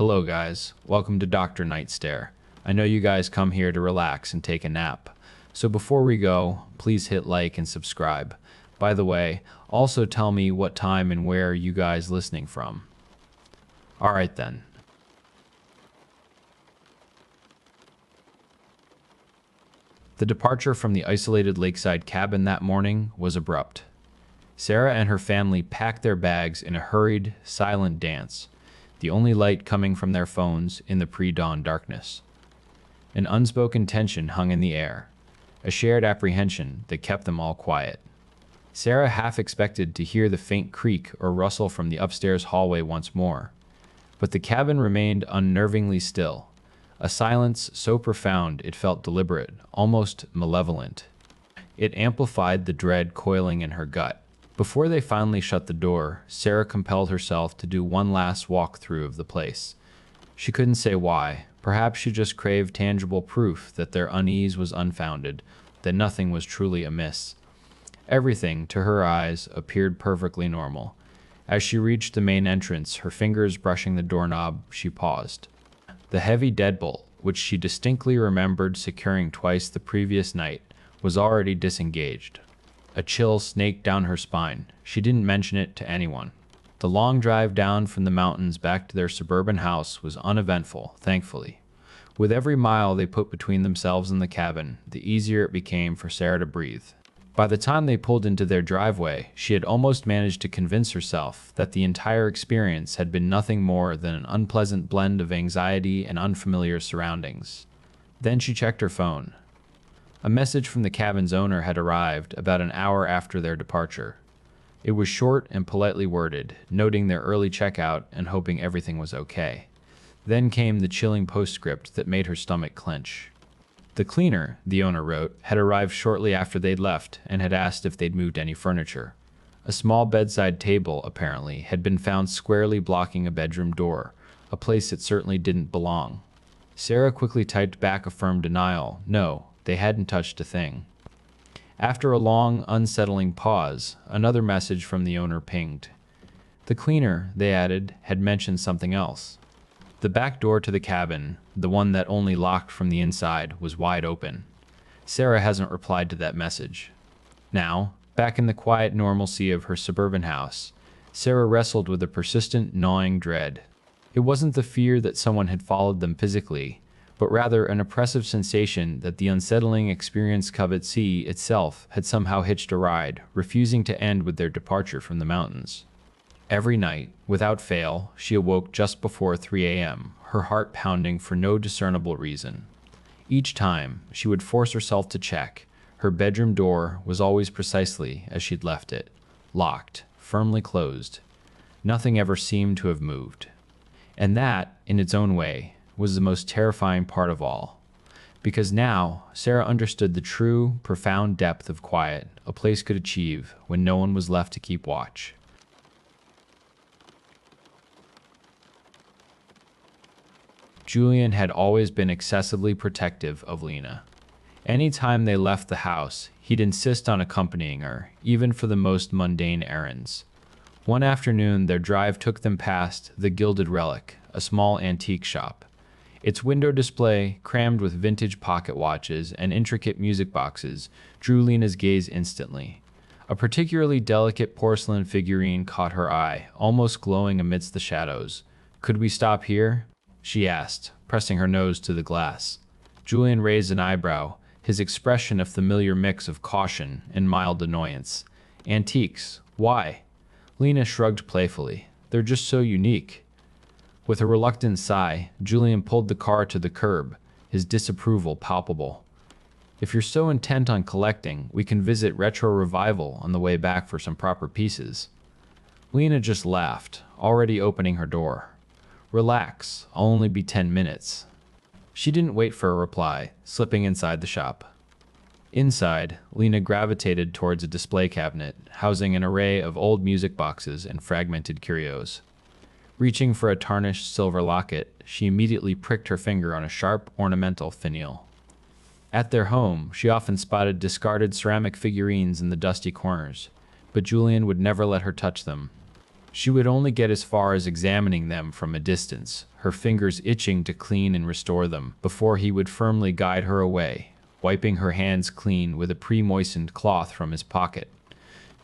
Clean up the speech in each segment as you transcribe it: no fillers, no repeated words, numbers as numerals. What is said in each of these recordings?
Hello guys, welcome to Dr. Night Stare. I know you guys come here to relax and take a nap. So before we go, please hit like and subscribe. By the way, also tell me what time and where you guys listening from. Alright then. The departure from the isolated lakeside cabin that morning was abrupt. Sarah and her family packed their bags in a hurried, silent dance, the only light coming from their phones in the pre-dawn darkness. An unspoken tension hung in the air, a shared apprehension that kept them all quiet. Sarah half expected to hear the faint creak or rustle from the upstairs hallway once more, but the cabin remained unnervingly still, a silence so profound it felt deliberate, almost malevolent. It amplified the dread coiling in her gut. Before they finally shut the door, Sarah compelled herself to do one last walk-through of the place. She couldn't say why. Perhaps she just craved tangible proof that their unease was unfounded, that nothing was truly amiss. Everything, to her eyes, appeared perfectly normal. As she reached the main entrance, her fingers brushing the doorknob, she paused. The heavy deadbolt, which she distinctly remembered securing twice the previous night, was already disengaged. A chill snaked down her spine. She didn't mention it to anyone. The long drive down from the mountains back to their suburban house was uneventful, thankfully. With every mile they put between themselves and the cabin, the easier it became for Sarah to breathe. By the time they pulled into their driveway, she had almost managed to convince herself that the entire experience had been nothing more than an unpleasant blend of anxiety and unfamiliar surroundings. Then she checked her phone. A message from the cabin's owner had arrived about an hour after their departure. It was short and politely worded, noting their early checkout and hoping everything was okay. Then came the chilling postscript that made her stomach clench. The cleaner, the owner wrote, had arrived shortly after they'd left and had asked if they'd moved any furniture. A small bedside table, apparently, had been found squarely blocking a bedroom door, a place it certainly didn't belong. Sarah quickly typed back a firm denial. No, they hadn't touched a thing. After a long, unsettling pause, another message from the owner pinged. The cleaner, they added, had mentioned something else. The back door to the cabin, the one that only locked from the inside, was wide open. Sarah hasn't replied to that message. Now, back in the quiet normalcy of her suburban house, Sarah wrestled with a persistent, gnawing dread. It wasn't the fear that someone had followed them physically, but rather an oppressive sensation that the unsettling experience Covet Sea itself had somehow hitched a ride, refusing to end with their departure from the mountains. Every night, without fail, she awoke just before 3 a.m., her heart pounding for no discernible reason. Each time, she would force herself to check. Her bedroom door was always precisely as she'd left it, locked, firmly closed. Nothing ever seemed to have moved. And that, in its own way, was the most terrifying part of all. Because now, Sarah understood the true, profound depth of quiet a place could achieve when no one was left to keep watch. Julian had always been excessively protective of Lena. Any time they left the house, he'd insist on accompanying her, even for the most mundane errands. One afternoon, their drive took them past the Gilded Relic, a small antique shop. Its window display, crammed with vintage pocket watches and intricate music boxes, drew Lena's gaze instantly. A particularly delicate porcelain figurine caught her eye, almost glowing amidst the shadows. "Could we stop here?" she asked, pressing her nose to the glass. Julian raised an eyebrow, his expression a familiar mix of caution and mild annoyance. "Antiques? Why?" Lena shrugged playfully. "They're just so unique." With a reluctant sigh, Julian pulled the car to the curb, his disapproval palpable. "If you're so intent on collecting, we can visit Retro Revival on the way back for some proper pieces." Lena just laughed, already opening her door. "Relax, I'll only be 10 minutes. She didn't wait for a reply, slipping inside the shop. Inside, Lena gravitated towards a display cabinet, housing an array of old music boxes and fragmented curios. Reaching for a tarnished silver locket, she immediately pricked her finger on a sharp, ornamental finial. At their home, she often spotted discarded ceramic figurines in the dusty corners, but Julian would never let her touch them. She would only get as far as examining them from a distance, her fingers itching to clean and restore them before he would firmly guide her away, wiping her hands clean with a pre-moistened cloth from his pocket.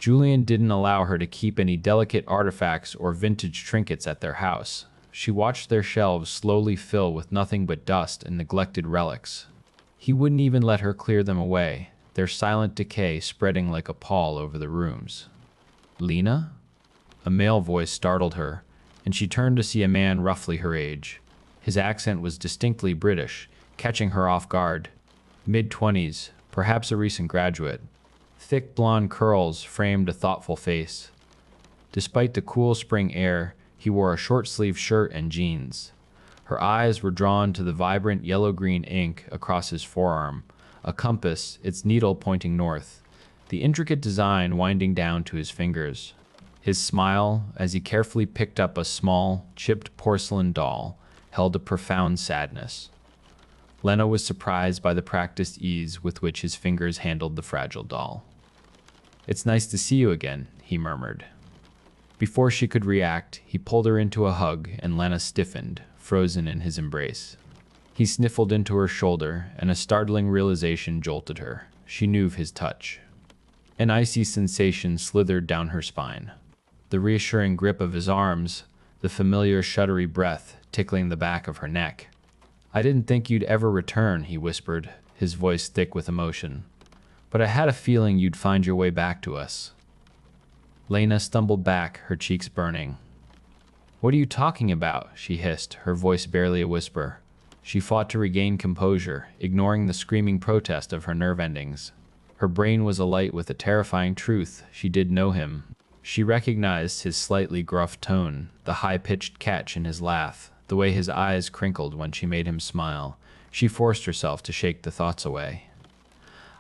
Julian didn't allow her to keep any delicate artifacts or vintage trinkets at their house. She watched their shelves slowly fill with nothing but dust and neglected relics. He wouldn't even let her clear them away, their silent decay spreading like a pall over the rooms. "Lena?" A male voice startled her, and she turned to see a man roughly her age. His accent was distinctly British, catching her off guard. Mid-20s, perhaps a recent graduate. Thick blonde curls framed a thoughtful face. Despite the cool spring air, he wore a short-sleeved shirt and jeans. Her eyes were drawn to the vibrant yellow-green ink across his forearm, a compass, its needle pointing north, the intricate design winding down to his fingers. His smile, as he carefully picked up a small, chipped porcelain doll, held a profound sadness. Lena was surprised by the practiced ease with which his fingers handled the fragile doll. "It's nice to see you again," he murmured. Before she could react, he pulled her into a hug, and Lena stiffened, frozen in his embrace. He sniffled into her shoulder, and a startling realization jolted her. She knew of his touch. An icy sensation slithered down her spine. The reassuring grip of his arms, the familiar shuddery breath tickling the back of her neck. "I didn't think you'd ever return," he whispered, his voice thick with emotion. "But I had a feeling you'd find your way back to us." Lena stumbled back, her cheeks burning. "What are you talking about?" she hissed, her voice barely a whisper. She fought to regain composure, ignoring the screaming protest of her nerve endings. Her brain was alight with a terrifying truth. She did know him. She recognized his slightly gruff tone, the high-pitched catch in his laugh, the way his eyes crinkled when she made him smile. She forced herself to shake the thoughts away.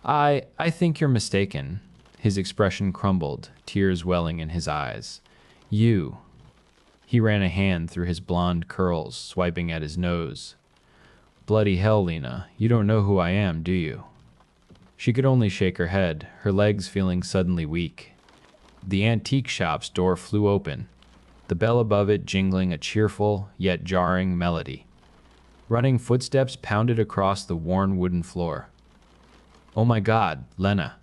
I think you're mistaken." His expression crumbled, tears welling in his eyes. "You." He ran a hand through his blonde curls, swiping at his nose. "Bloody hell, Lena, you don't know who I am, do you?" She could only shake her head, her legs feeling suddenly weak. The antique shop's door flew open, the bell above it jingling a cheerful, yet jarring melody. Running footsteps pounded across the worn wooden floor. "Oh my God, Lena."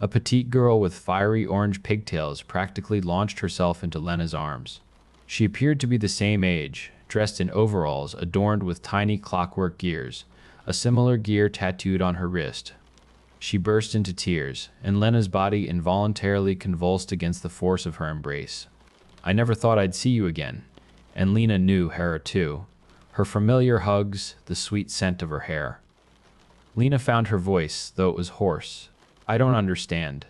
A petite girl with fiery orange pigtails practically launched herself into Lena's arms. She appeared to be the same age, dressed in overalls adorned with tiny clockwork gears, a similar gear tattooed on her wrist. She burst into tears, and Lena's body involuntarily convulsed against the force of her embrace. "I never thought I'd see you again." And Lena knew Hera too. Her familiar hugs, the sweet scent of her hair. Lena found her voice, though it was hoarse. "I don't understand."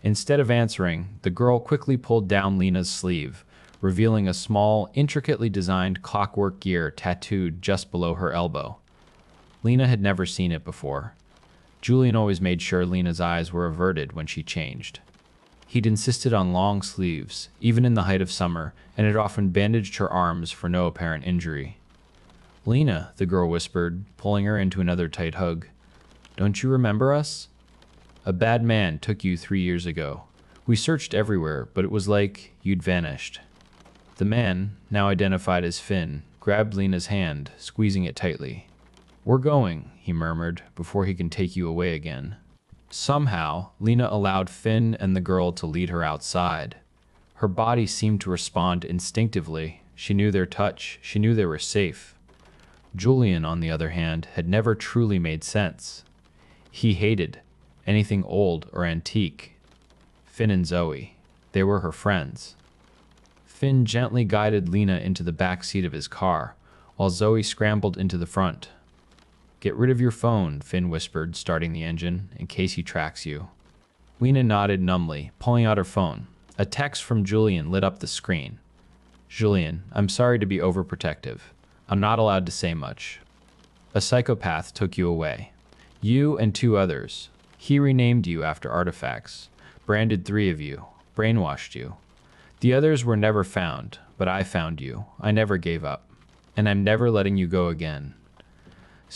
Instead of answering, the girl quickly pulled down Lena's sleeve, revealing a small, intricately designed clockwork gear tattooed just below her elbow. Lena had never seen it before. Julian always made sure Lena's eyes were averted when she changed. He'd insisted on long sleeves, even in the height of summer, and had often bandaged her arms for no apparent injury. "Lena," the girl whispered, pulling her into another tight hug. "Don't you remember us? A bad man took you 3 years ago. We searched everywhere, but it was like you'd vanished." The man, now identified as Finn, grabbed Lena's hand, squeezing it tightly. "We're going," he murmured, "before he can take you away again." Somehow, Lena allowed Finn and the girl to lead her outside. Her body seemed to respond instinctively. She knew their touch. She knew they were safe. Julian, on the other hand, had never truly made sense. He hated anything old or antique. Finn and Zoe, they were her friends. Finn gently guided Lena into the back seat of his car, while Zoe scrambled into the front. "Get rid of your phone," Finn whispered, starting the engine, "in case he tracks you." Lena nodded numbly, pulling out her phone. A text from Julian lit up the screen. "Julian, I'm sorry to be overprotective. I'm not allowed to say much. A psychopath took you away. You and 2 others. He renamed you after artifacts, branded 3 of you, brainwashed you. The others were never found, but I found you. I never gave up. And I'm never letting you go again."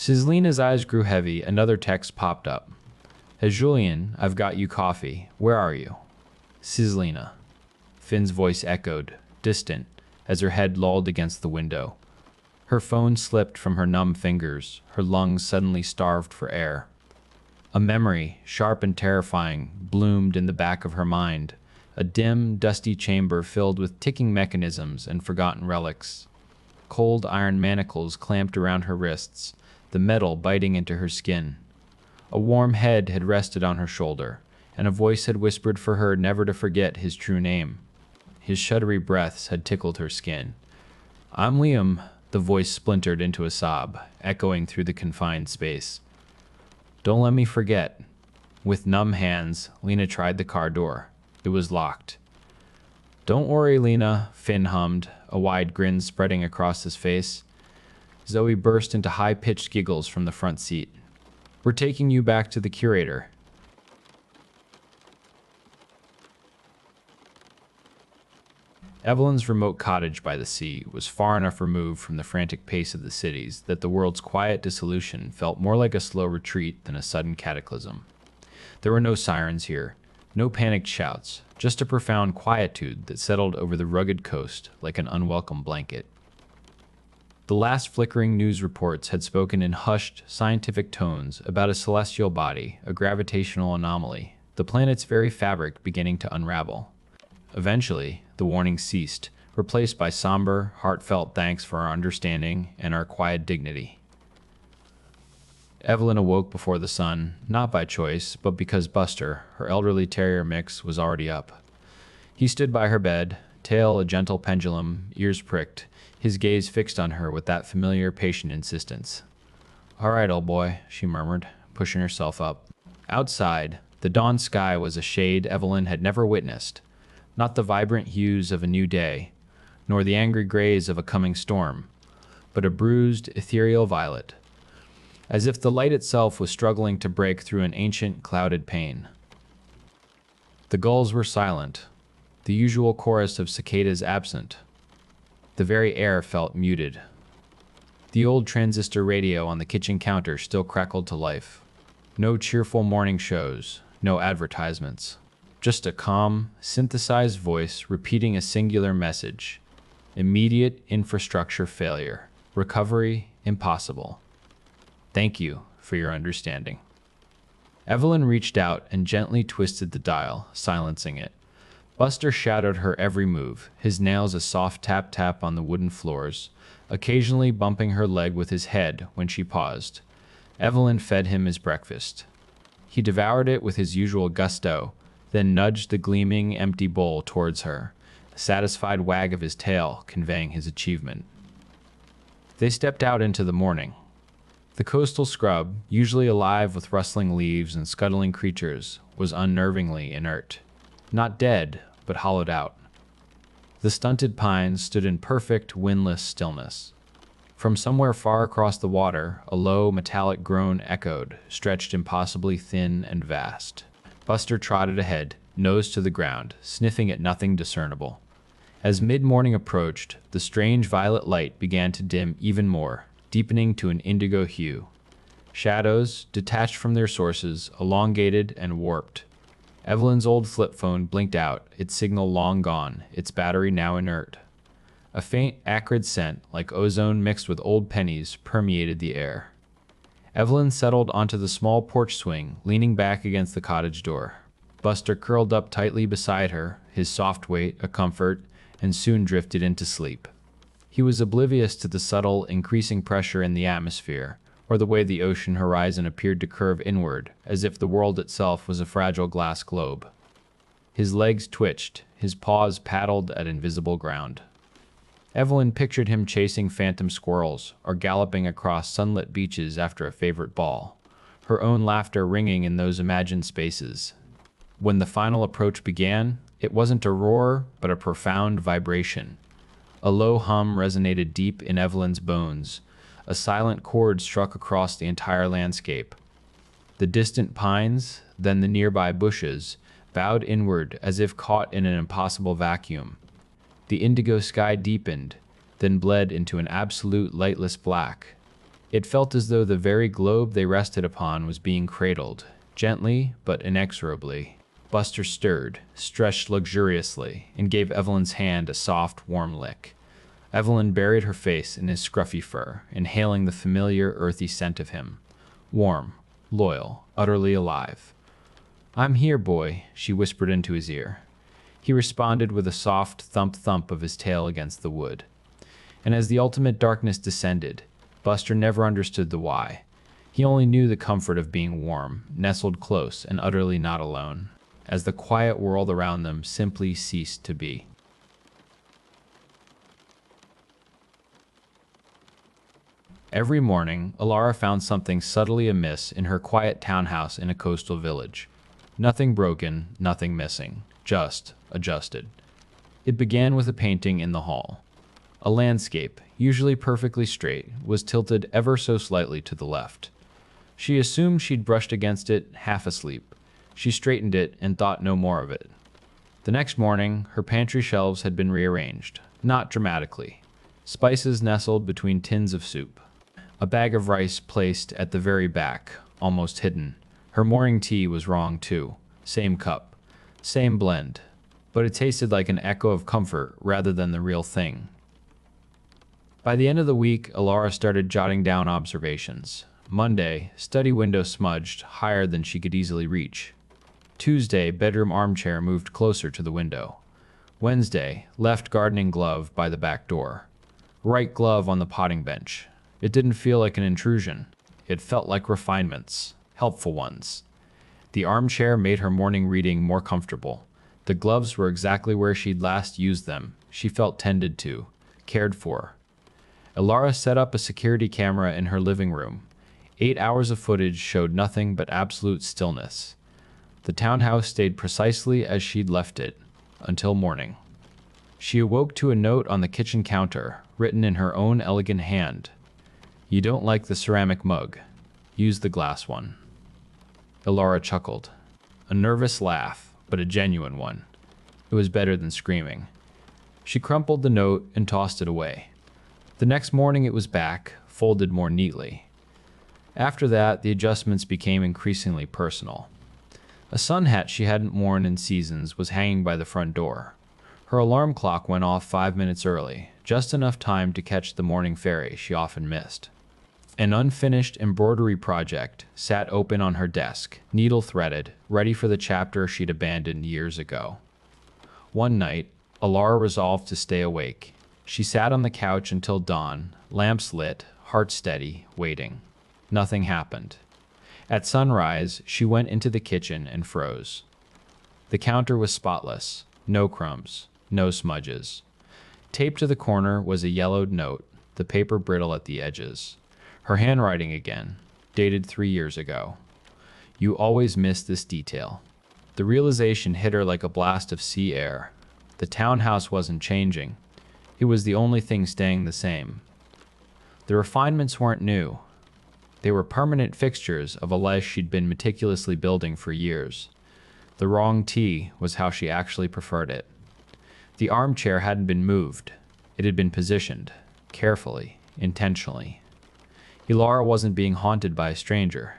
As Lena's eyes grew heavy, another text popped up. "As Julian, I've got you coffee. Where are you?" "Lena." Finn's voice echoed, distant, as her head lolled against the window. Her phone slipped from her numb fingers, her lungs suddenly starved for air. A memory, sharp and terrifying, bloomed in the back of her mind, a dim, dusty chamber filled with ticking mechanisms and forgotten relics. Cold iron manacles clamped around her wrists, the metal biting into her skin. A warm head had rested on her shoulder, and a voice had whispered for her never to forget his true name. His shuddery breaths had tickled her skin. "I'm Liam," the voice splintered into a sob, echoing through the confined space. "Don't let me forget." With numb hands, Lena tried the car door. It was locked. "Don't worry, Lena," Finn hummed, a wide grin spreading across his face. Zoe burst into high-pitched giggles from the front seat. "We're taking you back to the Curator." Evelyn's remote cottage by the sea was far enough removed from the frantic pace of the cities that the world's quiet dissolution felt more like a slow retreat than a sudden cataclysm. There were no sirens here, no panicked shouts, just a profound quietude that settled over the rugged coast like an unwelcome blanket. The last flickering news reports had spoken in hushed, scientific tones about a celestial body, a gravitational anomaly, the planet's very fabric beginning to unravel. Eventually, the warning ceased, replaced by somber, heartfelt thanks for our understanding and our quiet dignity. Evelyn awoke before the sun, not by choice, but because Buster, her elderly terrier mix, was already up. He stood by her bed, tail a gentle pendulum, ears pricked, his gaze fixed on her with that familiar, patient insistence. "All right, old boy," she murmured, pushing herself up. Outside, the dawn sky was a shade Evelyn had never witnessed, not the vibrant hues of a new day, nor the angry grays of a coming storm, but a bruised, ethereal violet, as if the light itself was struggling to break through an ancient, clouded pane. The gulls were silent, the usual chorus of cicadas absent. The very air felt muted. The old transistor radio on the kitchen counter still crackled to life. No cheerful morning shows, no advertisements. Just a calm, synthesized voice repeating a singular message. Immediate infrastructure failure. Recovery impossible. Thank you for your understanding. Evelyn reached out and gently twisted the dial, silencing it. Buster shadowed her every move, his nails a soft tap-tap on the wooden floors, occasionally bumping her leg with his head when she paused. Evelyn fed him his breakfast. He devoured it with his usual gusto, then nudged the gleaming, empty bowl towards her, a satisfied wag of his tail conveying his achievement. They stepped out into the morning. The coastal scrub, usually alive with rustling leaves and scuttling creatures, was unnervingly inert. Not dead, but hollowed out. The stunted pines stood in perfect, windless stillness. From somewhere far across the water, a low, metallic groan echoed, stretched impossibly thin and vast. Buster trotted ahead, nose to the ground, sniffing at nothing discernible. As mid-morning approached, the strange violet light began to dim even more, deepening to an indigo hue. Shadows, detached from their sources, elongated and warped. Evelyn's old flip phone blinked out, its signal long gone, its battery now inert. A faint, acrid scent, like ozone mixed with old pennies, permeated the air. Evelyn settled onto the small porch swing, leaning back against the cottage door. Buster curled up tightly beside her, his soft weight a comfort, and soon drifted into sleep. He was oblivious to the subtle, increasing pressure in the atmosphere, or the way the ocean horizon appeared to curve inward, as if the world itself was a fragile glass globe. His legs twitched, his paws paddled at invisible ground. Evelyn pictured him chasing phantom squirrels, or galloping across sunlit beaches after a favorite ball, her own laughter ringing in those imagined spaces. When the final approach began, it wasn't a roar, but a profound vibration. A low hum resonated deep in Evelyn's bones. A silent chord struck across the entire landscape. The distant pines, then the nearby bushes, bowed inward as if caught in an impossible vacuum. The indigo sky deepened, then bled into an absolute lightless black. It felt as though the very globe they rested upon was being cradled, gently but inexorably. Buster stirred, stretched luxuriously, and gave Evelyn's hand a soft, warm lick. Evelyn buried her face in his scruffy fur, inhaling the familiar, earthy scent of him. Warm, loyal, utterly alive. "I'm here, boy," she whispered into his ear. He responded with a soft thump-thump of his tail against the wood. And as the ultimate darkness descended, Buster never understood the why. He only knew the comfort of being warm, nestled close, and utterly not alone, as the quiet world around them simply ceased to be. Every morning, Alara found something subtly amiss in her quiet townhouse in a coastal village. Nothing broken, nothing missing, just adjusted. It began with a painting in the hall. A landscape, usually perfectly straight, was tilted ever so slightly to the left. She assumed she'd brushed against it, half asleep. She straightened it and thought no more of it. The next morning, her pantry shelves had been rearranged, not dramatically. Spices nestled between tins of soup. A bag of rice placed at the very back, almost hidden. Her morning tea was wrong too. Same cup, same blend, but it tasted like an echo of comfort rather than the real thing. By the end of the week, Alara started jotting down observations. Monday, study window smudged higher than she could easily reach. Tuesday, bedroom armchair moved closer to the window. Wednesday, left gardening glove by the back door. Right glove on the potting bench. It didn't feel like an intrusion. It felt like refinements, helpful ones. The armchair made her morning reading more comfortable. The gloves were exactly where she'd last used them. She felt tended to, cared for. Alara set up a security camera in her living room. 8 hours of footage showed nothing but absolute stillness. The townhouse stayed precisely as she'd left it, until morning. She awoke to a note on the kitchen counter, written in her own elegant hand. "You don't like the ceramic mug. Use the glass one." Alara chuckled. A nervous laugh, but a genuine one. It was better than screaming. She crumpled the note and tossed it away. The next morning it was back, folded more neatly. After that, the adjustments became increasingly personal. A sun hat she hadn't worn in seasons was hanging by the front door. Her alarm clock went off 5 minutes early, just enough time to catch the morning ferry she often missed. An unfinished embroidery project sat open on her desk, needle threaded, ready for the chapter she'd abandoned years ago. One night, Alara resolved to stay awake. She sat on the couch until dawn, lamps lit, heart steady, waiting. Nothing happened. At sunrise, she went into the kitchen and froze. The counter was spotless, no crumbs, no smudges. Taped to the corner was a yellowed note, the paper brittle at the edges. Her handwriting again, dated 3 years ago. "You always miss this detail." The realization hit her like a blast of sea air. The townhouse wasn't changing. It was the only thing staying the same. The refinements weren't new. They were permanent fixtures of a life she'd been meticulously building for years. The wrong tea was how she actually preferred it. The armchair hadn't been moved. It had been positioned, carefully, intentionally. Alara wasn't being haunted by a stranger.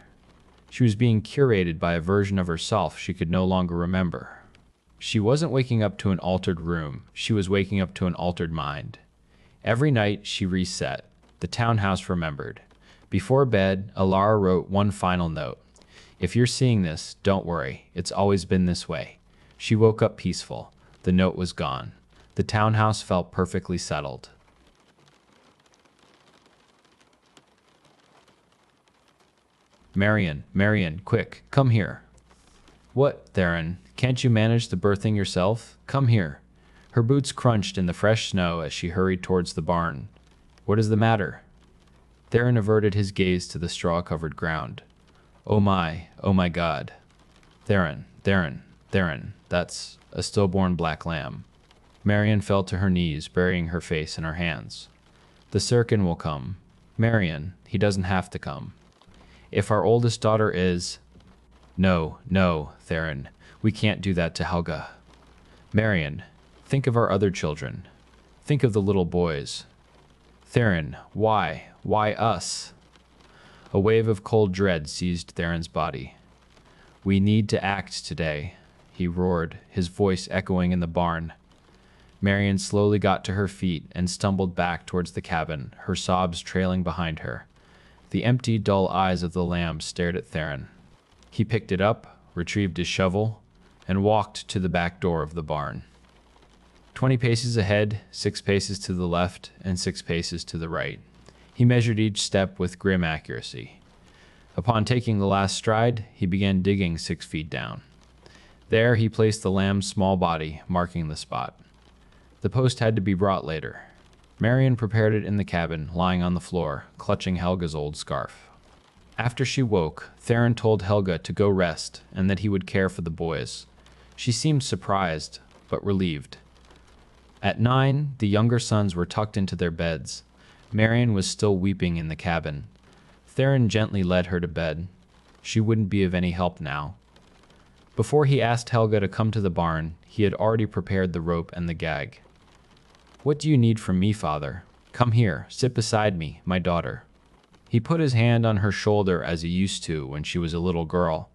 She was being curated by a version of herself she could no longer remember. She wasn't waking up to an altered room. She was waking up to an altered mind. Every night she reset. The townhouse remembered. Before bed, Alara wrote one final note. "If you're seeing this, don't worry. It's always been this way." She woke up peaceful. The note was gone. The townhouse felt perfectly settled. Marion, quick, come here." "What, Theron? Can't you manage the birthing yourself? Come here." Her boots crunched in the fresh snow as she hurried towards the barn. "What is the matter?" Theron averted his gaze to the straw-covered ground. Oh my God. Theron, that's a stillborn black lamb." Marion fell to her knees, burying her face in her hands. "The Sirkin will come." "Marion, he doesn't have to come." "If our oldest daughter is—" No, Theron, we can't do that to Helga." "Marion, think of our other children. Think of the little boys." "Theron, why? Why us?" A wave of cold dread seized Theron's body. "We need to act today," he roared, his voice echoing in the barn. Marion slowly got to her feet and stumbled back towards the cabin, her sobs trailing behind her. The empty, dull eyes of the lamb stared at Theron. He picked it up, retrieved his shovel, and walked to the back door of the barn. 20 paces ahead, 6 paces to the left, and 6 paces to the right. He measured each step with grim accuracy. Upon taking the last stride, he began digging 6 feet down. There he placed the lamb's small body, marking the spot. The post had to be brought later. Marion prepared it in the cabin, lying on the floor, clutching Helga's old scarf. After she woke, Theron told Helga to go rest and that he would care for the boys. She seemed surprised, but relieved. At 9, the younger sons were tucked into their beds. Marion was still weeping in the cabin. Theron gently led her to bed. She wouldn't be of any help now. Before he asked Helga to come to the barn, he had already prepared the rope and the gag. "What do you need from me, father? Come here, sit beside me, my daughter." He put his hand on her shoulder as he used to when she was a little girl.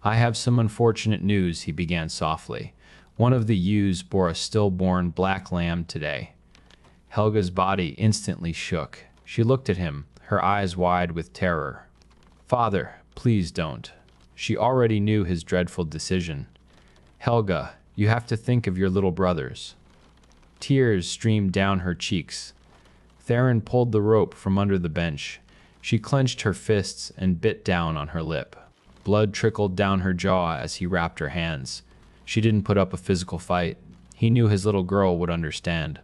"I have some unfortunate news," he began softly. "One of the ewes bore a stillborn black lamb today." Helga's body instantly shook. She looked at him, her eyes wide with terror. "Father, please don't." She already knew his dreadful decision. "Helga, you have to think of your little brothers." Tears streamed down her cheeks. Theron pulled the rope from under the bench. She clenched her fists and bit down on her lip. Blood trickled down her jaw as he wrapped her hands. She didn't put up a physical fight. He knew his little girl would understand.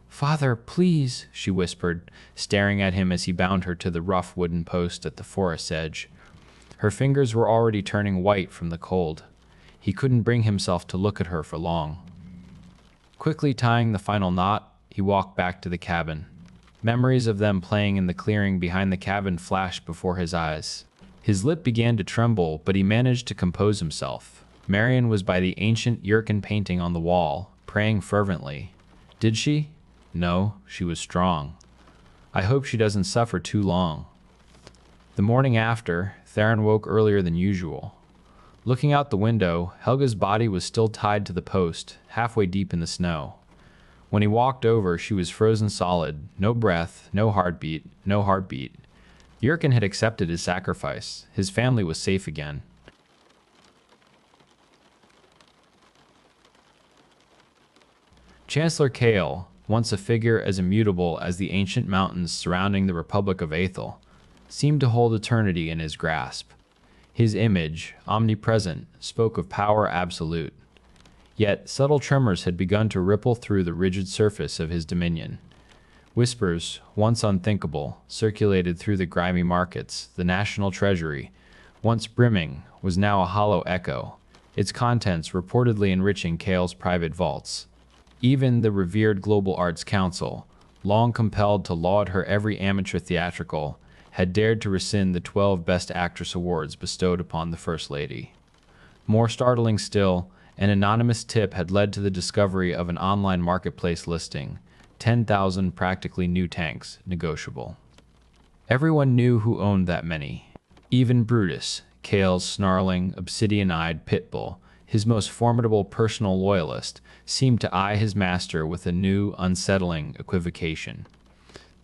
"Father, please," she whispered, staring at him as he bound her to the rough wooden post at the forest's edge. Her fingers were already turning white from the cold. He couldn't bring himself to look at her for long. Quickly tying the final knot, he walked back to the cabin. Memories of them playing in the clearing behind the cabin flashed before his eyes. His lip began to tremble, but he managed to compose himself. Marion was by the ancient Jurkin painting on the wall, praying fervently. Did she? No, she was strong. I hope she doesn't suffer too long. The morning after, Theron woke earlier than usual. Looking out the window, Helga's body was still tied to the post, halfway deep in the snow. When he walked over, she was frozen solid, no breath, no heartbeat, no heartbeat. Jurkin had accepted his sacrifice. His family was safe again. Chancellor Kale, once a figure as immutable as the ancient mountains surrounding the Republic of Aethel, seemed to hold eternity in his grasp. His image, omnipresent, spoke of power absolute. Yet subtle tremors had begun to ripple through the rigid surface of his dominion. Whispers, once unthinkable, circulated through the grimy markets. The national treasury, once brimming, was now a hollow echo, its contents reportedly enriching Kale's private vaults. Even the revered Global Arts Council, long compelled to laud her every amateur theatrical, had dared to rescind the 12 Best Actress awards bestowed upon the First Lady. More startling still, an anonymous tip had led to the discovery of an online marketplace listing, 10,000 practically new tanks, negotiable. Everyone knew who owned that many. Even Brutus, Kale's snarling, obsidian-eyed pit bull, his most formidable personal loyalist, seemed to eye his master with a new, unsettling equivocation.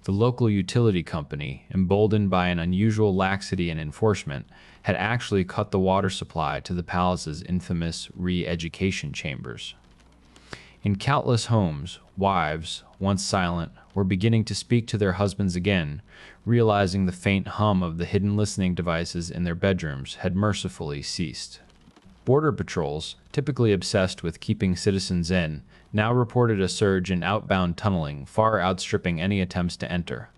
The local utility company, emboldened by an unusual laxity in enforcement, had actually cut the water supply to the palace's infamous re-education chambers. In countless homes, wives, once silent, were beginning to speak to their husbands again, realizing the faint hum of the hidden listening devices in their bedrooms had mercifully ceased. Border patrols, typically obsessed with keeping citizens in, now reported a surge in outbound tunneling far outstripping any attempts to enter.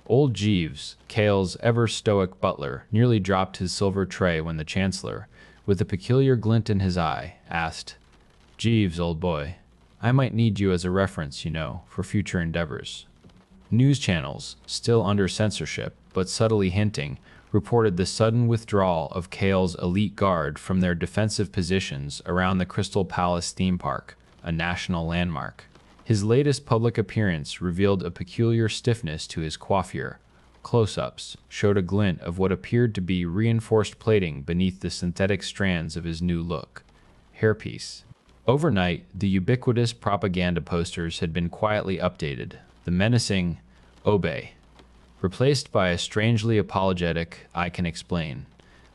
Old Jeeves, Kale's ever-stoic butler, nearly dropped his silver tray when the Chancellor, with a peculiar glint in his eye, asked, "Jeeves, old boy, I might need you as a reference, you know, for future endeavors." News channels, still under censorship, but subtly hinting, reported the sudden withdrawal of Kale's elite guard from their defensive positions around the Crystal Palace theme park, a national landmark. His latest public appearance revealed a peculiar stiffness to his coiffure. Close-ups showed a glint of what appeared to be reinforced plating beneath the synthetic strands of his new look. Hairpiece. Overnight, the ubiquitous propaganda posters had been quietly updated, the menacing "Obey" replaced by a strangely apologetic "I can explain,"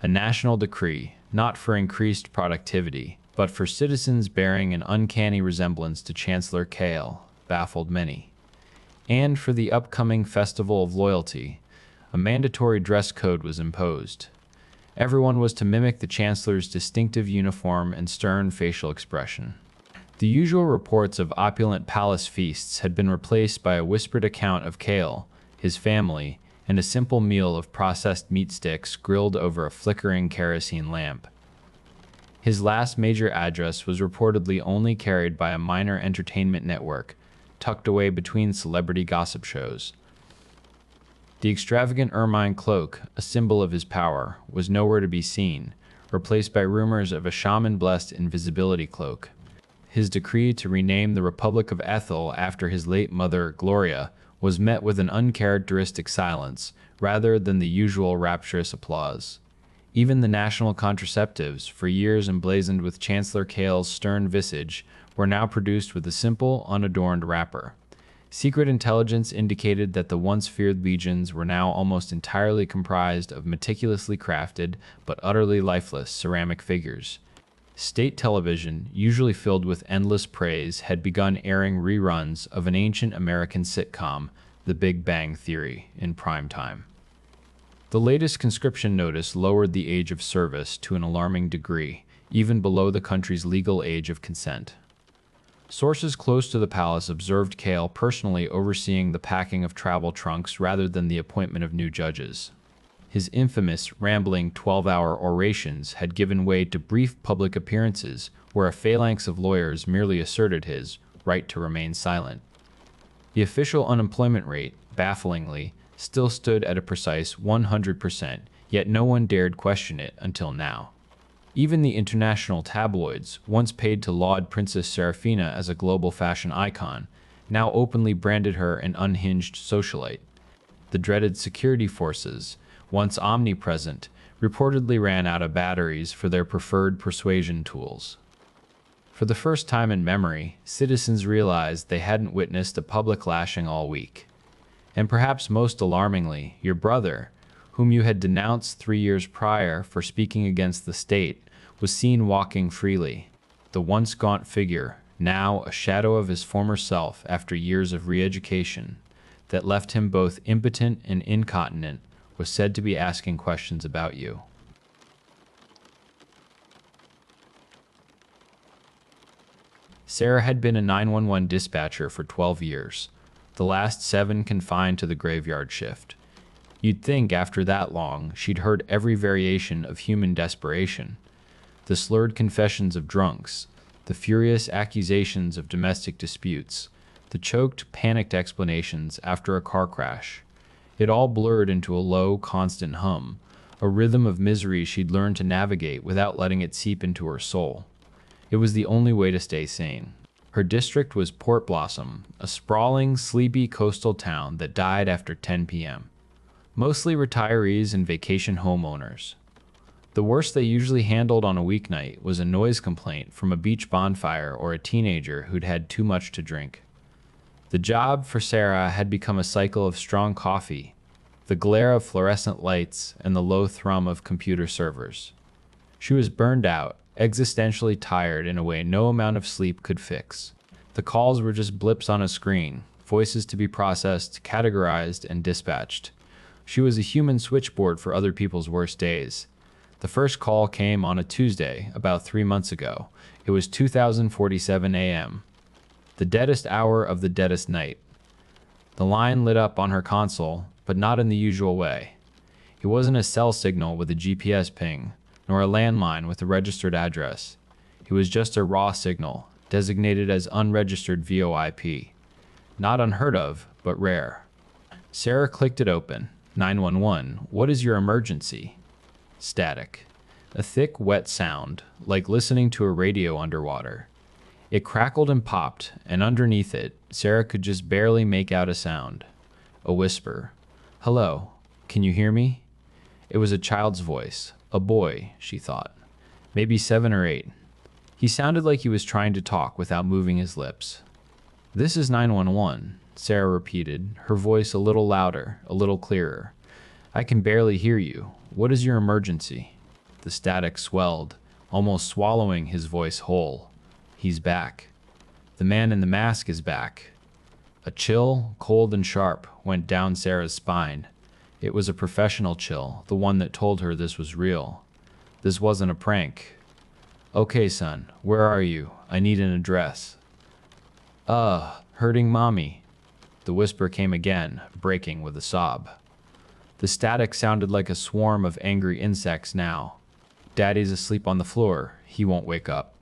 a national decree, not for increased productivity, but for citizens bearing an uncanny resemblance to Chancellor Kale, baffled many. And for the upcoming Festival of Loyalty, a mandatory dress code was imposed. Everyone was to mimic the Chancellor's distinctive uniform and stern facial expression. The usual reports of opulent palace feasts had been replaced by a whispered account of Kale, his family, and a simple meal of processed meat sticks grilled over a flickering kerosene lamp. His last major address was reportedly only carried by a minor entertainment network, tucked away between celebrity gossip shows. The extravagant ermine cloak, a symbol of his power, was nowhere to be seen, replaced by rumors of a shaman-blessed invisibility cloak. His decree to rename the Republic of Ethel after his late mother, Gloria, was met with an uncharacteristic silence, rather than the usual rapturous applause. Even the national contraceptives, for years emblazoned with Chancellor Kale's stern visage, were now produced with a simple, unadorned wrapper. Secret intelligence indicated that the once feared legions were now almost entirely comprised of meticulously crafted, but utterly lifeless, ceramic figures. State television, usually filled with endless praise, had begun airing reruns of an ancient American sitcom, The Big Bang Theory, in prime time. The latest conscription notice lowered the age of service to an alarming degree, even below the country's legal age of consent. Sources close to the palace observed Kale personally overseeing the packing of travel trunks rather than the appointment of new judges. His infamous, rambling 12-hour orations had given way to brief public appearances where a phalanx of lawyers merely asserted his right to remain silent. The official unemployment rate, bafflingly, still stood at a precise 100%, yet no one dared question it until now. Even the international tabloids, once paid to laud Princess Serafina as a global fashion icon, now openly branded her an unhinged socialite. The dreaded security forces, once omnipresent, reportedly ran out of batteries for their preferred persuasion tools. For the first time in memory, citizens realized they hadn't witnessed a public lashing all week. And perhaps most alarmingly, your brother, whom you had denounced 3 years prior for speaking against the state, was seen walking freely. The once gaunt figure, now a shadow of his former self after years of re-education, that left him both impotent and incontinent, was said to be asking questions about you. Sarah had been a 911 dispatcher for 12 years, the last 7 confined to the graveyard shift. You'd think after that long, she'd heard every variation of human desperation. The slurred confessions of drunks, the furious accusations of domestic disputes, the choked, panicked explanations after a car crash. It all blurred into a low, constant hum, a rhythm of misery she'd learned to navigate without letting it seep into her soul. It was the only way to stay sane. Her district was Port Blossom, a sprawling, sleepy coastal town that died after 10 p.m. Mostly retirees and vacation homeowners. The worst they usually handled on a weeknight was a noise complaint from a beach bonfire or a teenager who'd had too much to drink. The job for Sarah had become a cycle of strong coffee, the glare of fluorescent lights, and the low thrum of computer servers. She was burned out, existentially tired in a way no amount of sleep could fix. The calls were just blips on a screen, voices to be processed, categorized, and dispatched. She was a human switchboard for other people's worst days. The first call came on a Tuesday, about 3 months ago. It was 2047 a.m., the deadest hour of the deadest night. The line lit up on her console, but not in the usual way. It wasn't a cell signal with a GPS ping, nor a landline with a registered address. It was just a raw signal, designated as unregistered VoIP. Not unheard of, but rare. Sarah clicked it open. 911, what is your emergency? Static. A thick, wet sound, like listening to a radio underwater. It crackled and popped, and underneath it, Sarah could just barely make out a sound. A whisper. Hello, can you hear me? It was a child's voice. A boy, she thought. Maybe 7 or 8. He sounded like he was trying to talk without moving his lips. "This is 911, Sarah repeated, her voice a little louder, a little clearer. "I can barely hear you. What is your emergency?" The static swelled, almost swallowing his voice whole. "He's back. The man in the mask is back." A chill, cold and sharp, went down Sarah's spine. It was a professional chill, the one that told her this was real. This wasn't a prank. "Okay, son, where are you? I need an address." Hurting mommy." The whisper came again, breaking with a sob. The static sounded like a swarm of angry insects now. "Daddy's asleep on the floor. He won't wake up."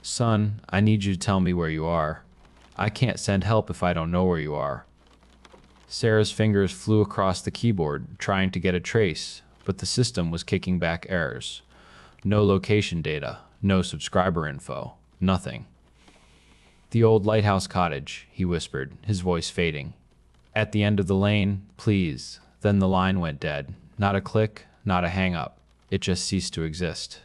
"Son, I need you to tell me where you are. I can't send help if I don't know where you are." Sarah's fingers flew across the keyboard, trying to get a trace, but the system was kicking back errors. No location data, no subscriber info, nothing. "The old lighthouse cottage," he whispered, his voice fading. "At the end of the lane, please." Then the line went dead. Not a click, not a hang-up. It just ceased to exist.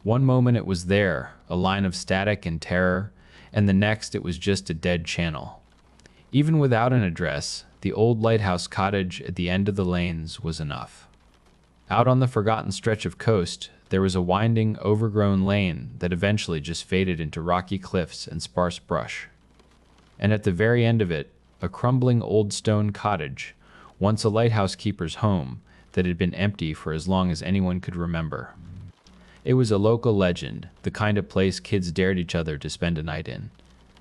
One moment it was there, a line of static and terror, and the next it was just a dead channel. Even without an address, the old lighthouse cottage at the end of the lanes was enough. Out on the forgotten stretch of coast, there was a winding, overgrown lane that eventually just faded into rocky cliffs and sparse brush. And at the very end of it, a crumbling old stone cottage, once a lighthouse keeper's home, that had been empty for as long as anyone could remember. It was a local legend, the kind of place kids dared each other to spend a night in.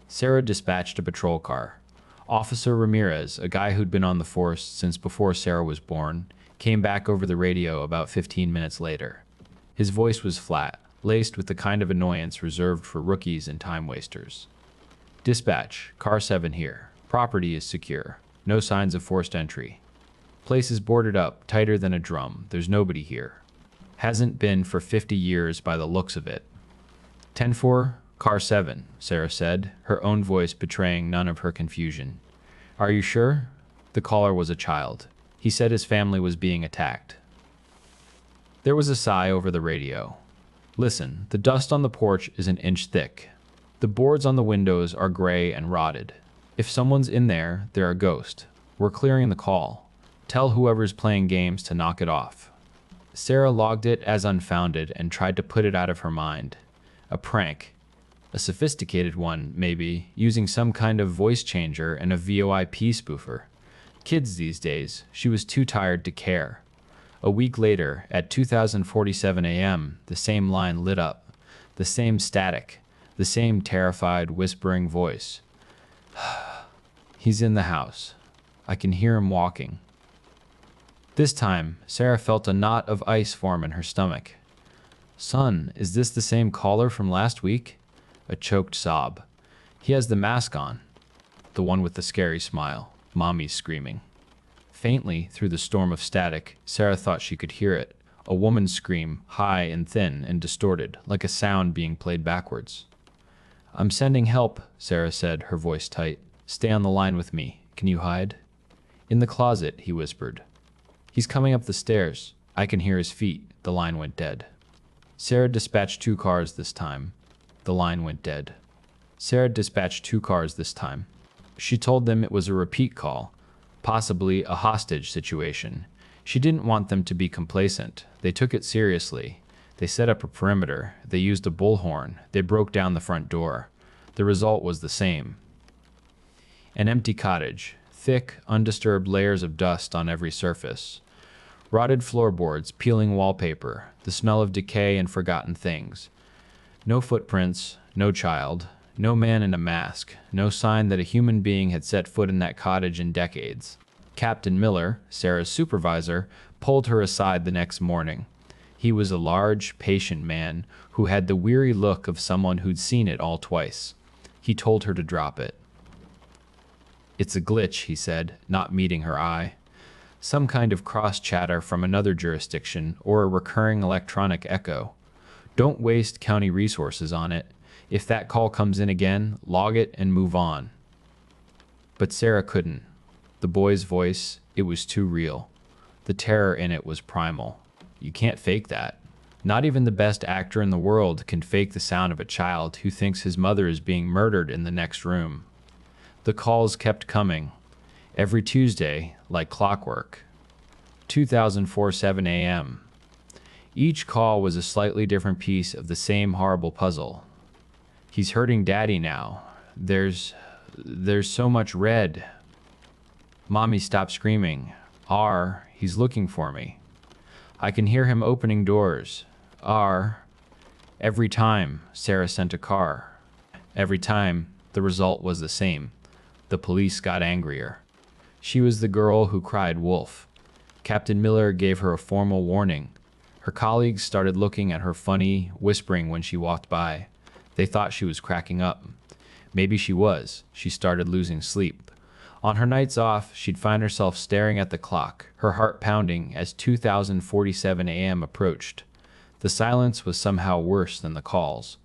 Sarah dispatched a patrol car. Officer Ramirez, a guy who'd been on the force since before Sarah was born, came back over the radio about 15 minutes later. His voice was flat, laced with the kind of annoyance reserved for rookies and time wasters. "Dispatch, car 7 here. Property is secure. No signs of forced entry. Place is boarded up, tighter than a drum. There's nobody here. Hasn't been for 50 years by the looks of it." 10-4, car 7, Sarah said, her own voice betraying none of her confusion. "Are you sure?" The caller was a child. He said his family was being attacked. There was a sigh over the radio. "Listen, the dust on the porch is an inch thick. The boards on the windows are gray and rotted. If someone's in there, they're a ghost. We're clearing the call. Tell whoever's playing games to knock it off." Sarah logged it as unfounded and tried to put it out of her mind. A prank. A sophisticated one, maybe, using some kind of voice changer and a VoIP spoofer. Kids these days, she was too tired to care. A week later, at 2047 a.m., the same line lit up. The same static. The same terrified, whispering voice. "He's in the house. I can hear him walking." This time, Sarah felt a knot of ice form in her stomach. "Son, is this the same caller from last week?" A choked sob. "He has the mask on." The one with the scary smile. Mommy's screaming. Faintly, through the storm of static, Sarah thought she could hear it. A woman's scream, high and thin and distorted, like a sound being played backwards. "I'm sending help," Sarah said, her voice tight. "Stay on the line with me. Can you hide?" "In the closet," he whispered. "He's coming up the stairs. I can hear his feet." The line went dead. Sarah dispatched 2 cars this time. The line went dead. Sarah dispatched 2 cars this time. She told them it was a repeat call, possibly a hostage situation. She didn't want them to be complacent. They took it seriously. They set up a perimeter. They used a bullhorn. They broke down the front door. The result was the same. An empty cottage. Thick, undisturbed layers of dust on every surface. Rotted floorboards, peeling wallpaper, the smell of decay and forgotten things. No footprints, no child, no man in a mask, no sign that a human being had set foot in that cottage in decades. Captain Miller, Sarah's supervisor, pulled her aside the next morning. He was a large, patient man who had the weary look of someone who'd seen it all twice. He told her to drop it. "It's a glitch," he said, not meeting her eye. "Some kind of cross-chatter from another jurisdiction or a recurring electronic echo. Don't waste county resources on it. If that call comes in again, log it and move on." But Sarah couldn't. The boy's voice, it was too real. The terror in it was primal. You can't fake that. Not even the best actor in the world can fake the sound of a child who thinks his mother is being murdered in the next room. The calls kept coming, every Tuesday, like clockwork. 2004 7 a.m. Each call was a slightly different piece of the same horrible puzzle. He's hurting Daddy now. There's so much red. Mommy, stop screaming. He's looking for me. I can hear him opening doors. Every time Sarah sent a car. Every time the result was the same. The police got angrier. She was the girl who cried wolf. Captain Miller gave her a formal warning. Her colleagues started looking at her funny, whispering when she walked by. They thought she was cracking up. Maybe she was. She started losing sleep. On her nights off, she'd find herself staring at the clock, her heart pounding as 2047 a.m. approached. The silence was somehow worse than the calls.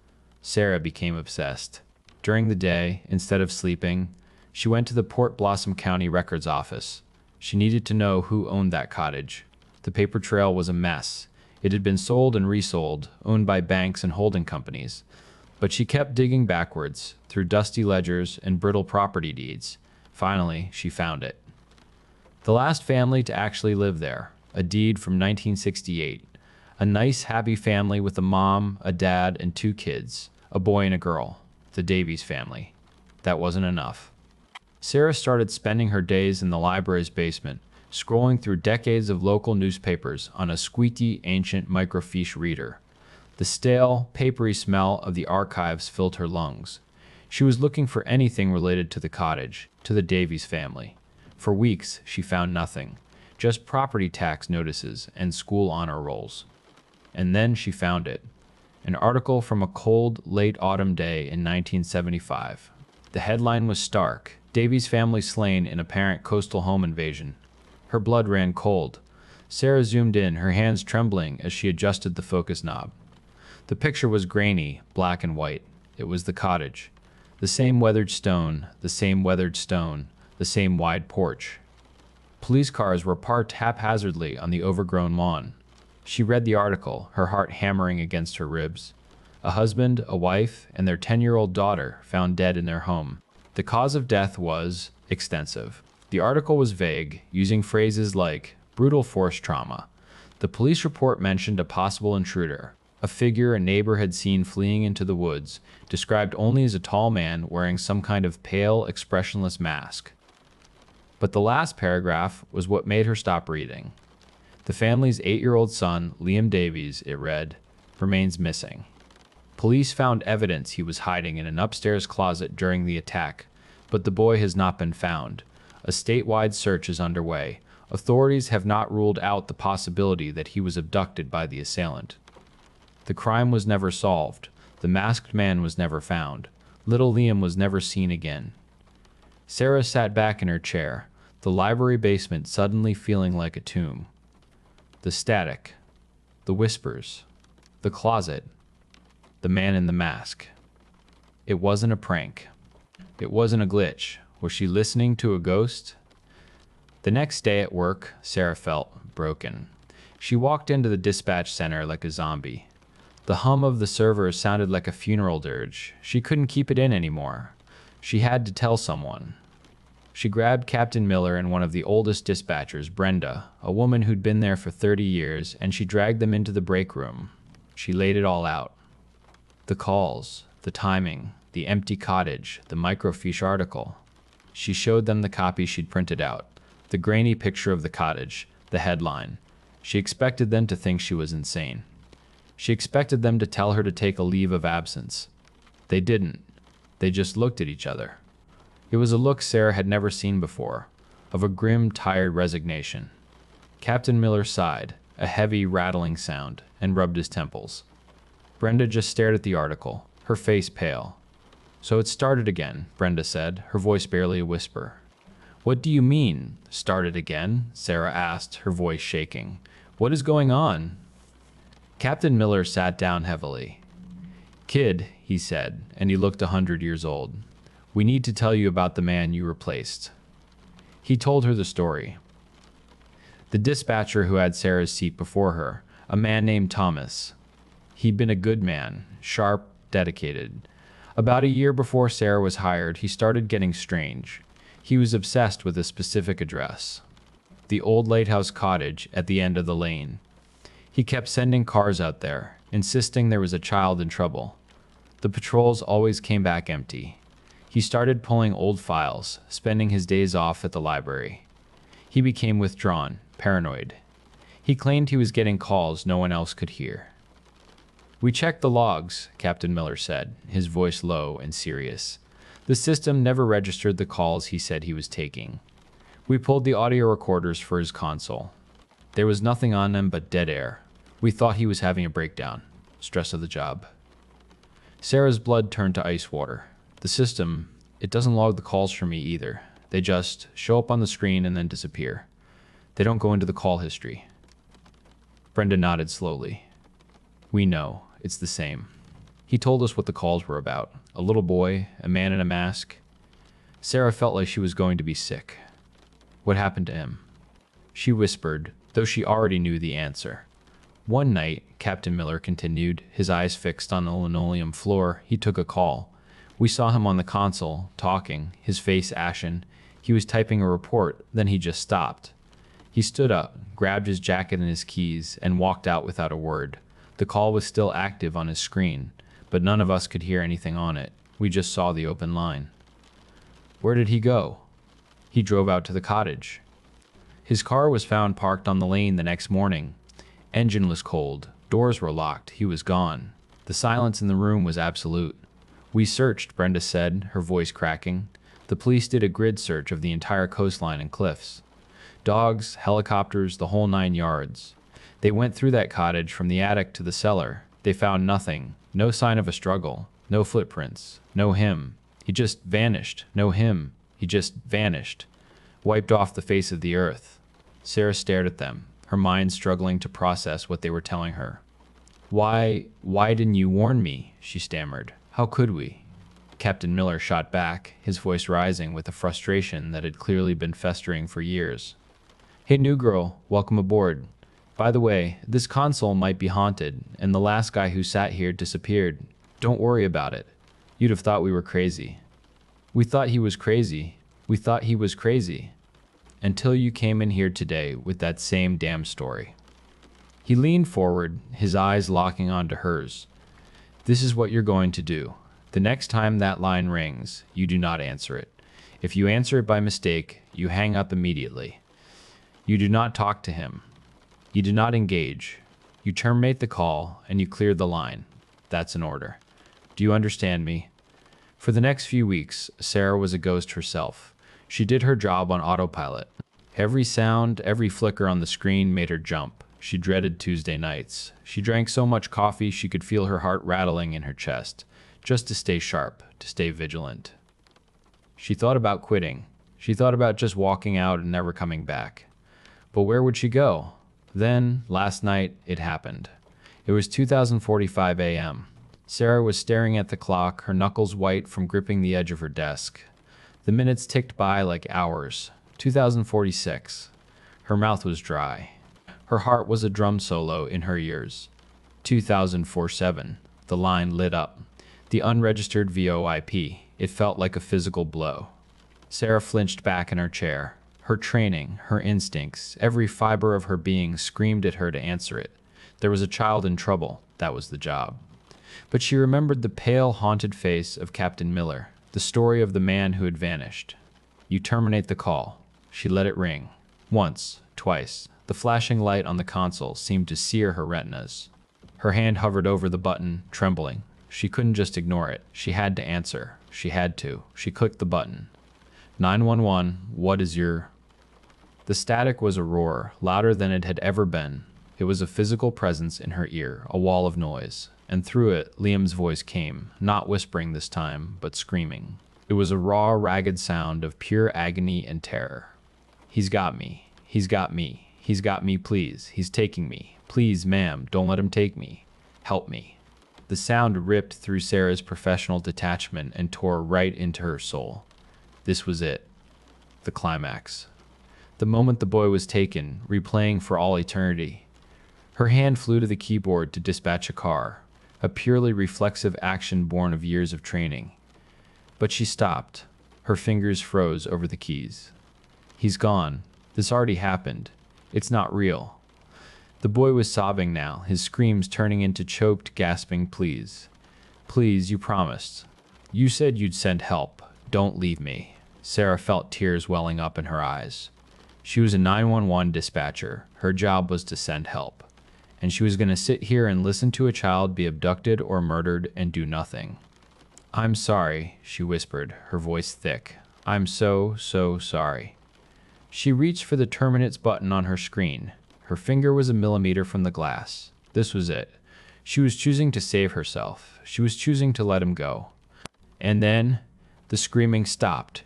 Sarah became obsessed. During the day, instead of sleeping, she went to the Port Blossom County Records office. She needed to know who owned that cottage. The paper trail was a mess. It had been sold and resold, owned by banks and holding companies. But she kept digging backwards, through dusty ledgers and brittle property deeds. Finally, she found it. The last family to actually live there, a deed from 1968. A nice, happy family with a mom, a dad, and 2 kids, a boy and a girl. The Davies family. That wasn't enough. Sarah started spending her days in the library's basement, scrolling through decades of local newspapers on a squeaky, ancient microfiche reader. The stale, papery smell of the archives filled her lungs. She was looking for anything related to the cottage, to the Davies family. For weeks, she found nothing, just property tax notices and school honor rolls. And then she found it. An article from a cold, late autumn day in 1975. The headline was stark: Davies family slain in apparent coastal home invasion. Her blood ran cold. Sarah zoomed in, her hands trembling as she adjusted the focus knob. The picture was grainy, black and white. It was the cottage. The same weathered stone, the same weathered stone, the same wide porch. Police cars were parked haphazardly on the overgrown lawn. She read the article, her heart hammering against her ribs. A husband, a wife, and their 10-year-old daughter found dead in their home. The cause of death was extensive. The article was vague, using phrases like brutal force trauma. The police report mentioned a possible intruder, a figure a neighbor had seen fleeing into the woods, described only as a tall man wearing some kind of pale, expressionless mask. But the last paragraph was what made her stop reading. The family's 8-year-old son, Liam Davies, it read, remains missing. Police found evidence he was hiding in an upstairs closet during the attack, but the boy has not been found. A statewide search is underway. Authorities have not ruled out the possibility that he was abducted by the assailant. The crime was never solved. The masked man was never found. Little Liam was never seen again. Sarah sat back in her chair, the library basement suddenly feeling like a tomb. The static, the whispers, the closet, the man in the mask. It wasn't a prank. It wasn't a glitch. Was she listening to a ghost? The next day at work, Sarah felt broken. She walked into the dispatch center like a zombie. The hum of the server sounded like a funeral dirge. She couldn't keep it in anymore. She had to tell someone. She grabbed Captain Miller and one of the oldest dispatchers, Brenda, a woman who'd been there for 30 years, and she dragged them into the break room. She laid it all out. The calls, the timing, the empty cottage, the microfiche article. She showed them the copy she'd printed out, the grainy picture of the cottage, the headline. She expected them to think she was insane. She expected them to tell her to take a leave of absence. They didn't. They just looked at each other. It was a look Sarah had never seen before, of a grim, tired resignation. Captain Miller sighed, a heavy, rattling sound, and rubbed his temples. Brenda just stared at the article, her face pale. "So it started again," Brenda said, her voice barely a whisper. "What do you mean, started again?" Sarah asked, her voice shaking. "What is going on?" Captain Miller sat down heavily. "Kid," he said, and he looked 100 years old, "we need to tell you about the man you replaced." He told her the story. The dispatcher who had Sarah's seat before her, a man named Thomas. He'd been a good man, sharp, dedicated. About a year before Sarah was hired, he started getting strange. He was obsessed with a specific address, the old lighthouse cottage at the end of the lane. He kept sending cars out there, insisting there was a child in trouble. The patrols always came back empty. He started pulling old files, spending his days off at the library. He became withdrawn, paranoid. He claimed he was getting calls no one else could hear. "We checked the logs," Captain Miller said, his voice low and serious. The system never registered the calls he said he was taking. We pulled the audio recorders for his console. There was nothing on them but dead air. We thought he was having a breakdown. Stress of the job. Sarah's blood turned to ice water. The system, it doesn't log the calls for me either. They just show up on the screen and then disappear. They don't go into the call history. Brenda nodded slowly. "We know. It's the same." He told us what the calls were about. A little boy, a man in a mask. Sarah felt like she was going to be sick. "What happened to him?" She whispered, though she already knew the answer. "One night," Captain Miller continued, his eyes fixed on the linoleum floor, "he took a call. We saw him on the console, talking, his face ashen. He was typing a report, then he just stopped. He stood up, grabbed his jacket and his keys, and walked out without a word. The call was still active on his screen, but none of us could hear anything on it. We just saw the open line." "Where did he go?" "He drove out to the cottage. His car was found parked on the lane the next morning. Engine was cold. Doors were locked. He was gone. The silence in the room was absolute. We searched," Brenda said, her voice cracking. "The police did a grid search of the entire coastline and cliffs. Dogs, helicopters, the whole 9 yards. They went through that cottage from the attic to the cellar. They found nothing. No sign of a struggle. No footprints. No him. He just vanished. No him. He just vanished. Wiped off the face of the earth." Sarah stared at them, her mind struggling to process what they were telling her. Why didn't you warn me?" she stammered. "How could we?" Captain Miller shot back, his voice rising with a frustration that had clearly been festering for years. "Hey, new girl, welcome aboard. By the way, this console might be haunted, and the last guy who sat here disappeared. Don't worry about it. You'd have thought we were crazy." "We thought he was crazy. We thought he was crazy. Until you came in here today with that same damn story." He leaned forward, his eyes locking onto hers. "This is what you're going to do. The next time that line rings, you do not answer it. If you answer it by mistake, you hang up immediately. You do not talk to him. You do not engage. You terminate the call, and you clear the line. That's an order. Do you understand me?" For the next few weeks, Sarah was a ghost herself. She did her job on autopilot. Every sound, every flicker on the screen made her jump. She dreaded Tuesday nights. She drank so much coffee she could feel her heart rattling in her chest, just to stay sharp, to stay vigilant. She thought about quitting. She thought about just walking out and never coming back. But where would she go? Then, last night, it happened. It was 2045 a.m. Sarah was staring at the clock, her knuckles white from gripping the edge of her desk. The minutes ticked by like hours. 2046. Her mouth was dry. Her heart was a drum solo in her ears. 2047. The line lit up. The unregistered VoIP. It felt like a physical blow. Sarah flinched back in her chair. Her training, her instincts, every fiber of her being screamed at her to answer it. There was a child in trouble. That was the job. But she remembered the pale, haunted face of Captain Miller, the story of the man who had vanished. You terminate the call. She let it ring. Once, twice. The flashing light on the console seemed to sear her retinas. Her hand hovered over the button, trembling. She couldn't just ignore it. She had to answer. She had to. She clicked the button. 911, what is your... The static was a roar, louder than it had ever been. It was a physical presence in her ear, a wall of noise. And through it, Liam's voice came, not whispering this time, but screaming. It was a raw, ragged sound of pure agony and terror. "He's got me. He's got me. He's got me, please. He's taking me. Please, ma'am, don't let him take me. Help me." The sound ripped through Sarah's professional detachment and tore right into her soul. This was it. The climax. The moment the boy was taken, replaying for all eternity. Her hand flew to the keyboard to dispatch a car. a purely reflexive action born of years of training. But she stopped. Her fingers froze over the keys. He's gone. This already happened. It's not real. The boy was sobbing now, his screams turning into choked, gasping pleas. Please, you promised. You said you'd send help. Don't leave me. Sarah felt tears welling up in her eyes. She was a 911 dispatcher. Her job was to send help. And she was going to sit here and listen to a child be abducted or murdered and do nothing. I'm sorry, she whispered, her voice thick. I'm so sorry. She reached for the terminates button on her screen. Her finger was a millimeter from the glass. This was it. She was choosing to save herself. She was choosing to let him go. And then the screaming stopped.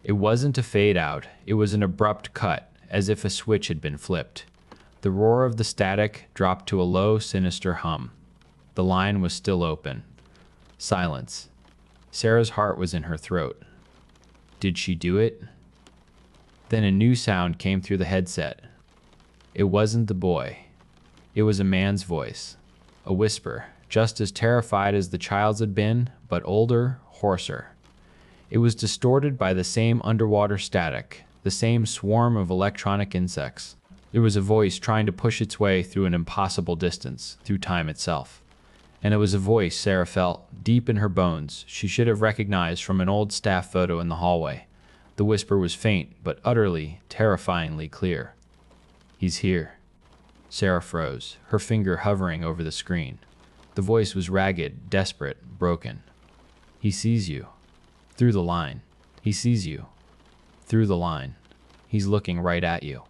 It wasn't a fade out. It was an abrupt cut, as if a switch had been flipped. The roar of the static dropped to a low, sinister hum. The line was still open. Silence. Sarah's heart was in her throat. Did she do it? Then a new sound came through the headset. It wasn't the boy. It was a man's voice. A whisper, just as terrified as the child's had been, but older, hoarser. It was distorted by the same underwater static, the same swarm of electronic insects. There was a voice trying to push its way through an impossible distance, through time itself. And it was a voice Sarah felt, deep in her bones, she should have recognized from an old staff photo in the hallway. The whisper was faint, but utterly, terrifyingly clear. He's here. Sarah froze, her finger hovering over the screen. The voice was ragged, desperate, broken. He sees you. Through the line. He sees you. Through the line. He's looking right at you.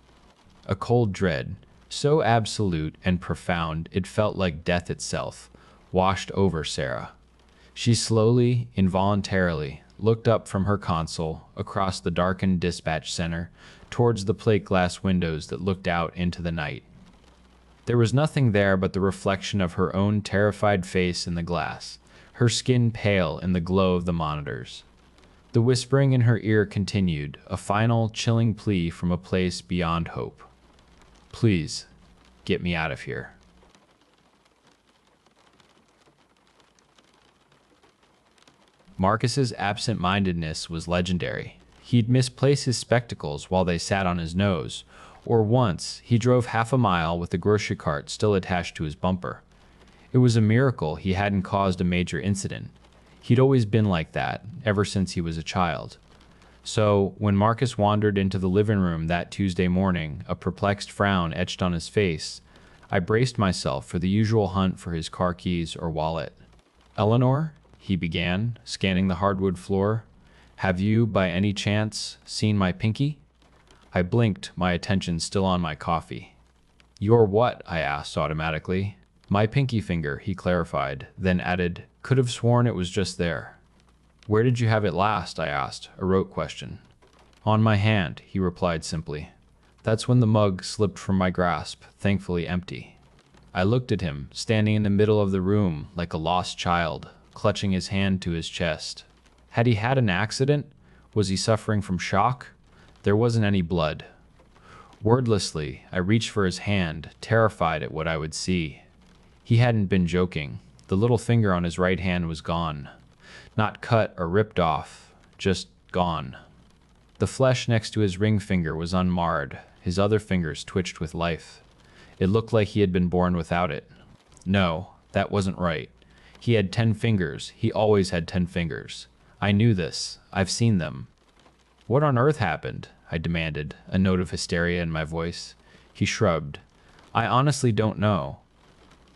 A cold dread, so absolute and profound it felt like death itself, washed over Sarah. She slowly, involuntarily, looked up from her console, across the darkened dispatch center, towards the plate glass windows that looked out into the night. There was nothing there but the reflection of her own terrified face in the glass, her skin pale in the glow of the monitors. The whispering in her ear continued, a final, chilling plea from a place beyond hope. Please, get me out of here. Marcus's absent-mindedness was legendary. He'd misplace his spectacles while they sat on his nose, or once he drove half a mile with the grocery cart still attached to his bumper. It was a miracle he hadn't caused a major incident. He'd always been like that, ever since he was a child. So, when Marcus wandered into the living room that Tuesday morning, a perplexed frown etched on his face, I braced myself for the usual hunt for his car keys or wallet. Eleanor, he began, scanning the hardwood floor, have you, by any chance, seen my pinky? I blinked, my attention still on my coffee. Your what? I asked automatically. My pinky finger, he clarified, then added, could have sworn it was just there. Where did you have it last? I asked, a rote question. On my hand, he replied simply. That's when the mug slipped from my grasp, thankfully empty. I looked at him, standing in the middle of the room like a lost child, clutching his hand to his chest. Had he had an accident? Was he suffering from shock? There wasn't any blood. Wordlessly, I reached for his hand, terrified at what I would see. He hadn't been joking. The little finger on his right hand was gone. Not cut or ripped off, just gone. The flesh next to his ring finger was unmarred. His other fingers twitched with life. It looked like he had been born without it. No, that wasn't right. He had 10 fingers. He always had 10 fingers. I knew this. I've seen them. What on earth happened? I demanded, a note of hysteria in my voice. He shrugged. I honestly don't know.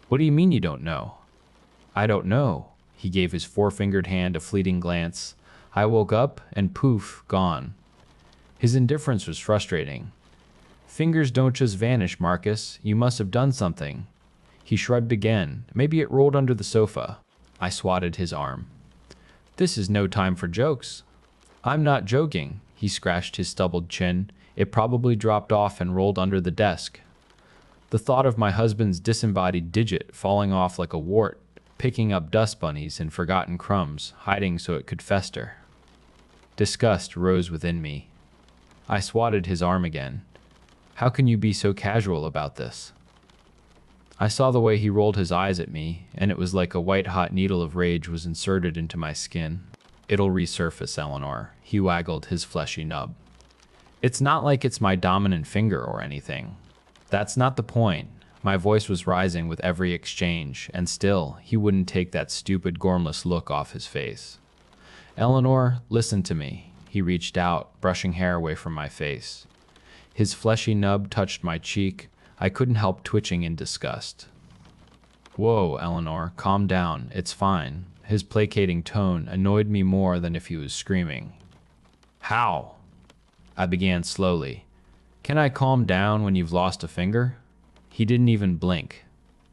What do you mean you don't know? I don't know. He gave his four-fingered hand a fleeting glance. I woke up and poof, gone. His indifference was frustrating. Fingers don't just vanish, Marcus. You must have done something. He shrugged again. Maybe it rolled under the sofa. I swatted his arm. This is no time for jokes. I'm not joking. He scratched his stubbled chin. It probably dropped off and rolled under the desk. The thought of my husband's disembodied digit falling off like a wart, picking up dust bunnies and forgotten crumbs, hiding so it could fester. Disgust rose within me. I swatted his arm again. How can you be so casual about this? I saw the way he rolled his eyes at me, and it was like a white-hot needle of rage was inserted into my skin. It'll resurface, Eleanor. He waggled his fleshy nub. It's not like it's my dominant finger or anything. That's not the point. My voice was rising with every exchange, and still, he wouldn't take that stupid, gormless look off his face. Eleanor, listen to me. He reached out, brushing hair away from my face. His fleshy nub touched my cheek. I couldn't help twitching in disgust. Whoa, Eleanor, calm down. It's fine. His placating tone annoyed me more than if he was screaming. How? I began slowly. Can I calm down when you've lost a finger? He didn't even blink.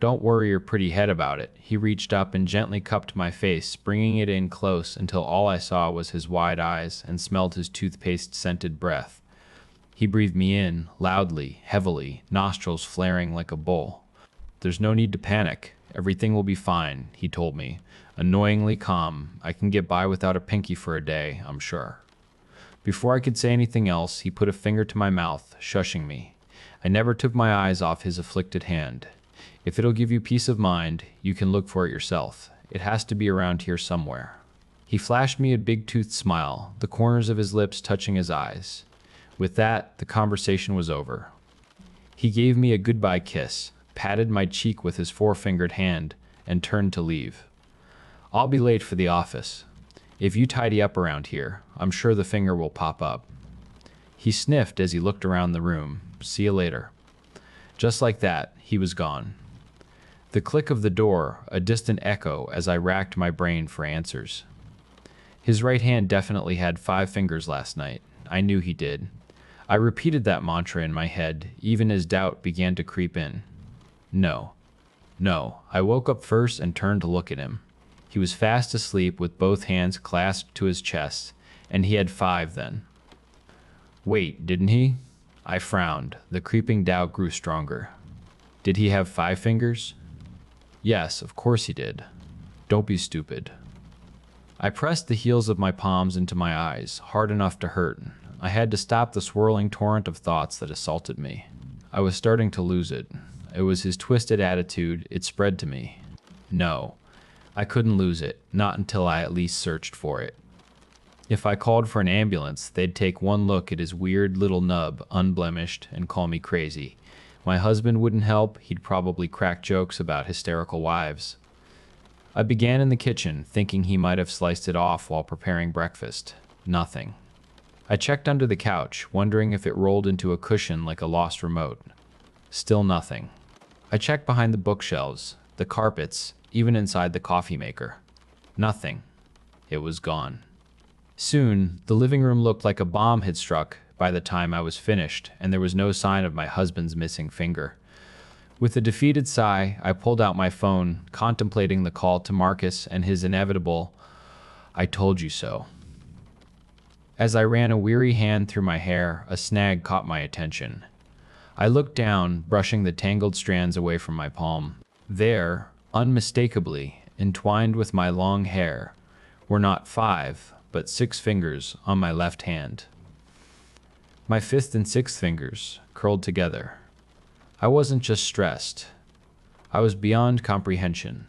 Don't worry your pretty head about it. He reached up and gently cupped my face, bringing it in close until all I saw was his wide eyes and smelled his toothpaste-scented breath. He breathed me in, loudly, heavily, nostrils flaring like a bull. There's no need to panic. Everything will be fine, he told me. Annoyingly calm. I can get by without a pinky for a day, I'm sure. Before I could say anything else, he put a finger to my mouth, shushing me. I never took my eyes off his afflicted hand. If it'll give you peace of mind, you can look for it yourself. It has to be around here somewhere. He flashed me a big-toothed smile, the corners of his lips touching his eyes. With that, the conversation was over. He gave me a goodbye kiss, patted my cheek with his four-fingered hand, and turned to leave. I'll be late for the office. If you tidy up around here, I'm sure the finger will pop up. He sniffed as he looked around the room. See you later. Just like that, he was gone. The click of the door, a distant echo as I racked my brain for answers. His right hand definitely had 5 fingers last night. I knew he did. I repeated that mantra in my head, even as doubt began to creep in. No. I woke up first and turned to look at him. He was fast asleep with both hands clasped to his chest, and he had 5 then. Wait, didn't he? I frowned. The creeping doubt grew stronger. Did he have 5 fingers? Yes, of course he did. Don't be stupid. I pressed the heels of my palms into my eyes, hard enough to hurt. I had to stop the swirling torrent of thoughts that assaulted me. I was starting to lose it. It was his twisted attitude. It spread to me. No, I couldn't lose it, not until I at least searched for it. If I called for an ambulance, they'd take one look at his weird little nub, unblemished, and call me crazy. My husband wouldn't help. He'd probably crack jokes about hysterical wives. I began in the kitchen, thinking he might have sliced it off while preparing breakfast. Nothing. I checked under the couch, wondering if it rolled into a cushion like a lost remote. Still nothing. I checked behind the bookshelves, the carpets, even inside the coffee maker. Nothing. It was gone. Soon, the living room looked like a bomb had struck by the time I was finished, and there was no sign of my husband's missing finger. With a defeated sigh, I pulled out my phone, contemplating the call to Marcus and his inevitable, "I told you so." As I ran a weary hand through my hair, a snag caught my attention. I looked down, brushing the tangled strands away from my palm. There, unmistakably, entwined with my long hair, were not 5, but 6 fingers on my left hand. My 5th and 6th fingers curled together. I wasn't just stressed. I was beyond comprehension.